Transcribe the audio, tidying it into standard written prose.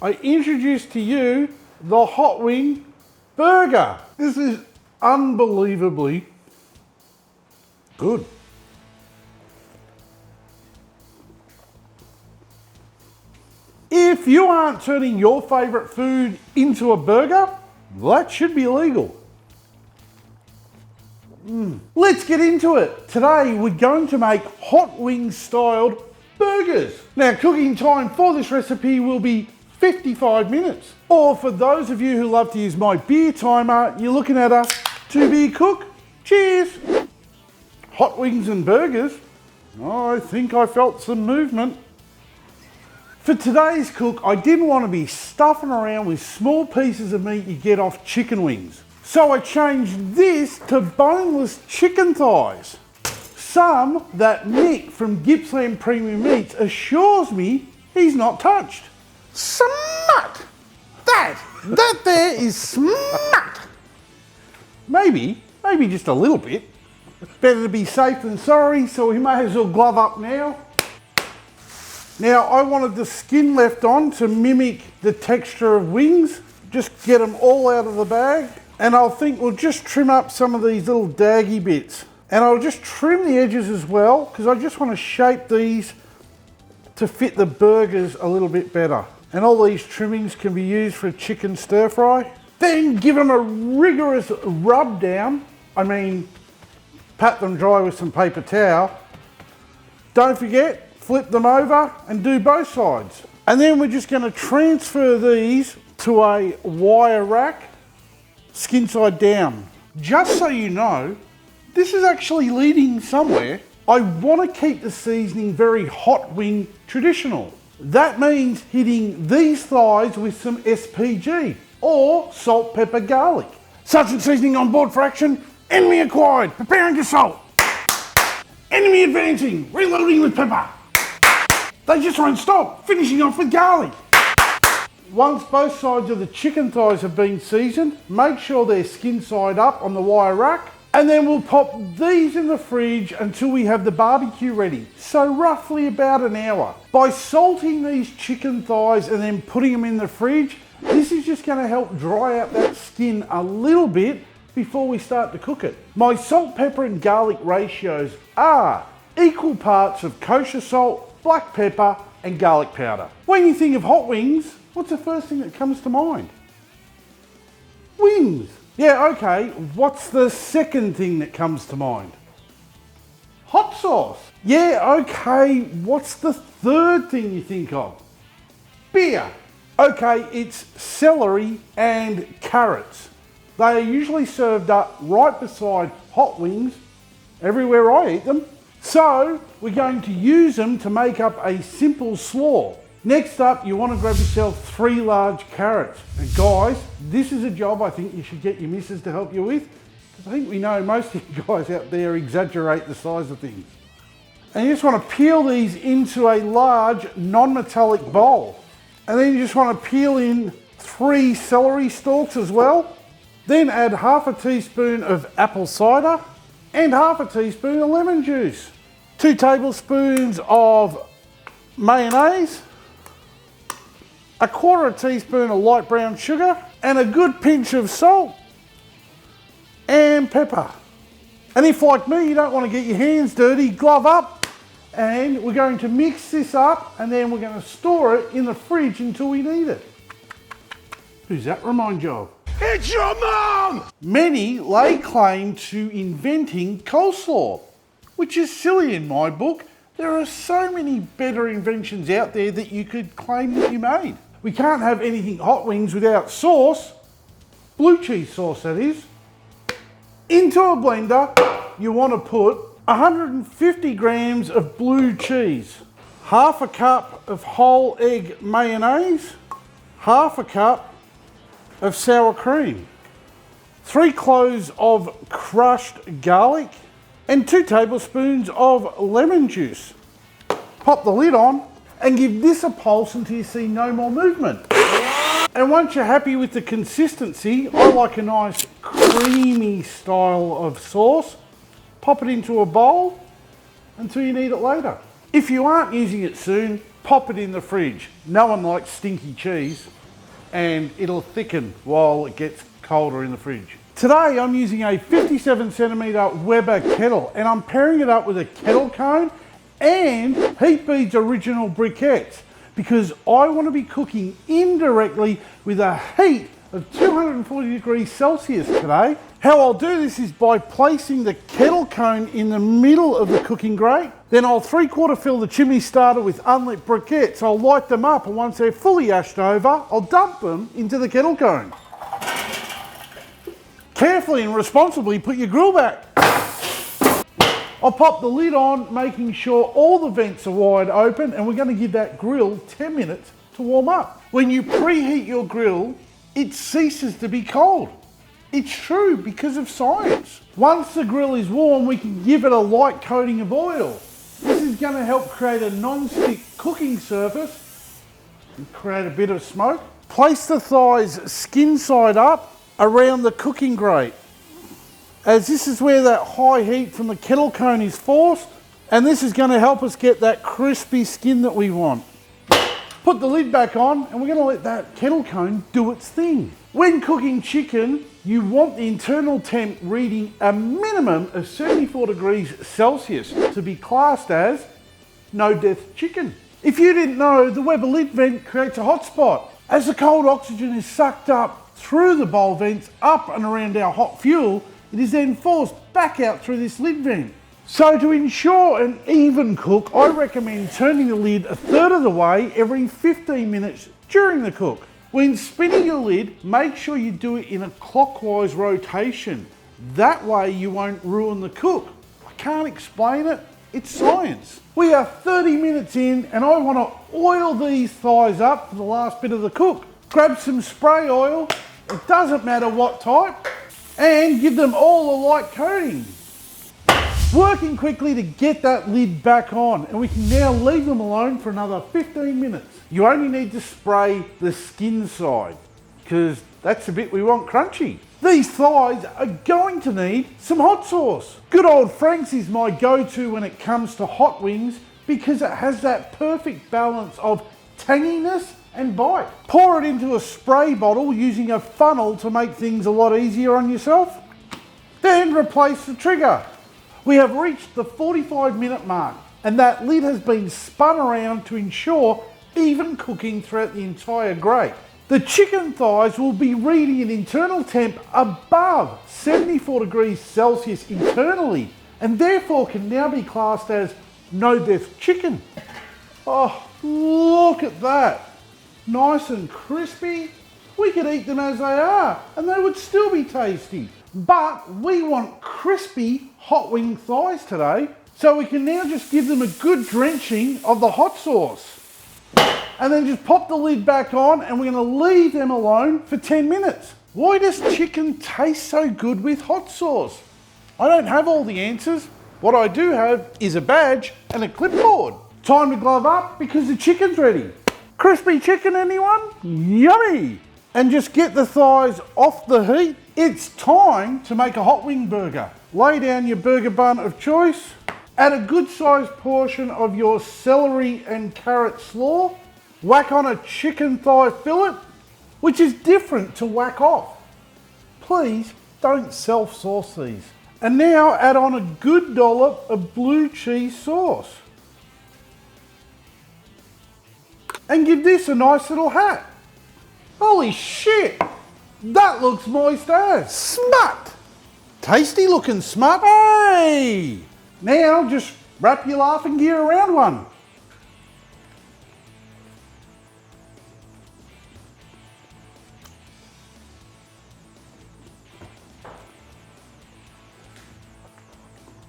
I introduce to you the hot wing burger. This is unbelievably good. If you aren't turning your favorite food into a burger, that should be illegal. Let's get into it. Today we're going to make hot wing styled burgers. Now cooking time for this recipe will be 55 minutes. Or for those of you who love to use my beer timer, you're looking at a 2-beer cook. Cheers. Hot wings and burgers. I think I felt some movement. For today's cook, I didn't want to be stuffing around with small pieces of meat you get off chicken wings. So I changed this to boneless chicken thighs. Some that Nick from Gippsland Premium Meats assures me he's not touched. Smut! That there is smut! Maybe just a little bit. Better to be safe than sorry, so we may as well glove up now. Now I wanted the skin left on to mimic the texture of wings. Just get them all out of the bag. And I think we'll just trim up some of these little daggy bits. And I'll just trim the edges as well, because I just want to shape these to fit the burgers a little bit better. And all these trimmings can be used for a chicken stir fry. Then give them a rigorous rub down. I mean, pat them dry with some paper towel. Don't forget, flip them over and do both sides. And then we're just going to transfer these to a wire rack, skin side down. Just so you know, this is actually leading somewhere. I want to keep the seasoning very hot wing traditional. That means hitting these thighs with some SPG or salt, pepper, garlic. Sergeant seasoning on board for action. Enemy acquired. Preparing to salt. Enemy advancing. Reloading with pepper. They just won't stop. Finishing off with garlic. Once both sides of the chicken thighs have been seasoned, make sure they're skin side up on the wire rack. And then we'll pop these in the fridge until we have the barbecue ready. So roughly about an hour. By salting these chicken thighs and then putting them in the fridge, this is just going to help dry out that skin a little bit before we start to cook it. My salt, pepper and garlic ratios are equal parts of kosher salt, black pepper and garlic powder. When you think of hot wings, what's the first thing that comes to mind? Wings. Yeah, okay. What's the second thing that comes to mind? Hot sauce. Yeah, okay. What's the third thing you think of? Beer. Okay, it's celery and carrots. They are usually served up right beside hot wings everywhere I eat them. So we're going to use them to make up a simple slaw. Next up, you want to grab yourself 3 large carrots. And guys, this is a job I think you should get your missus to help you with, because I think we know most of you guys out there exaggerate the size of things. And you just want to peel these into a large non-metallic bowl. And then you just want to peel in 3 celery stalks as well. Then add half a teaspoon of apple cider and half a teaspoon of lemon juice. 2 tablespoons of mayonnaise, a 1/4 teaspoon of light brown sugar, and a good pinch of salt and pepper. And if, like me, you don't want to get your hands dirty, glove up, and we're going to mix this up and then we're going to store it in the fridge until we need it. Who's that remind you of? It's your mum! Many lay claim to inventing coleslaw, which is silly in my book. There are so many better inventions out there that you could claim that you made. We can't have anything hot wings without sauce, blue cheese sauce that is. Into a blender, you want to put 150 grams of blue cheese, half a cup of whole egg mayonnaise, half a cup of sour cream, 3 cloves of crushed garlic, and 2 tablespoons of lemon juice. Pop the lid on and give this a pulse until you see no more movement. And once you're happy with the consistency, I like a nice creamy style of sauce. Pop it into a bowl until you need it later. If you aren't using it soon, pop it in the fridge. No one likes stinky cheese, and it'll thicken while it gets colder in the fridge. Today I'm using a 57 centimetre Weber kettle, and I'm pairing it up with a kettle cone and Heat Beads original briquettes, because I want to be cooking indirectly with a heat of 240 degrees Celsius today. How I'll do this is by placing the kettle cone in the middle of the cooking grate. Then I'll 3/4 fill the chimney starter with unlit briquettes. I'll light them up, and once they're fully ashed over, I'll dump them into the kettle cone. Carefully and responsibly put your grill back. I'll pop the lid on, making sure all the vents are wide open, and we're going to give that grill 10 minutes to warm up. When you preheat your grill, it ceases to be cold. It's true because of science. Once the grill is warm, we can give it a light coating of oil. This is going to help create a non-stick cooking surface and create a bit of smoke. Place the thighs skin side up around the cooking grate, as this is where that high heat from the kettle cone is forced, and this is going to help us get that crispy skin that we want. Put the lid back on, and we're going to let that kettle cone do its thing. When cooking chicken, you want the internal temp reading a minimum of 74 degrees Celsius to be classed as no death chicken. If you didn't know, the Weber lid vent creates a hot spot. As the cold oxygen is sucked up through the bowl vents up and around our hot fuel, it is then forced back out through this lid vent. So to ensure an even cook, I recommend turning the lid a third of the way every 15 minutes during the cook. When spinning your lid, make sure you do it in a clockwise rotation. That way you won't ruin the cook. I can't explain it, it's science. We are 30 minutes in, and I want to oil these thighs up for the last bit of the cook. Grab some spray oil, it doesn't matter what type, and give them all a light coating. Working quickly to get that lid back on, and we can now leave them alone for another 15 minutes. You only need to spray the skin side, because that's the bit we want crunchy. These thighs are going to need some hot sauce. Good old Frank's is my go-to when it comes to hot wings, because it has that perfect balance of tanginess and bite. Pour it into a spray bottle using a funnel to make things a lot easier on yourself. Then replace the trigger. We have reached the 45-minute mark, and that lid has been spun around to ensure even cooking throughout the entire grate. The chicken thighs will be reading an internal temp above 74 degrees Celsius internally, and therefore can now be classed as no death chicken. Oh, look at that. Nice and crispy. We could eat them as they are, and they would still be tasty. But we want crispy hot wing thighs today, so we can now just give them a good drenching of the hot sauce. And then just pop the lid back on, and we're going to leave them alone for 10 minutes. Why does chicken taste so good with hot sauce? I don't have all the answers. What I do have is a badge and a clipboard. Time to glove up because the chicken's ready. Crispy chicken, anyone? Yummy! And just get the thighs off the heat. It's time to make a hot wing burger. Lay down your burger bun of choice. Add a good sized portion of your celery and carrot slaw. Whack on a chicken thigh fillet, which is different to whack off. Please don't self-sauce these. And now add on a good dollop of blue cheese sauce. And give this a nice little hat. Holy shit! That looks moist as. Smut! Tasty looking smut. Hey! Now just wrap your laughing gear around one.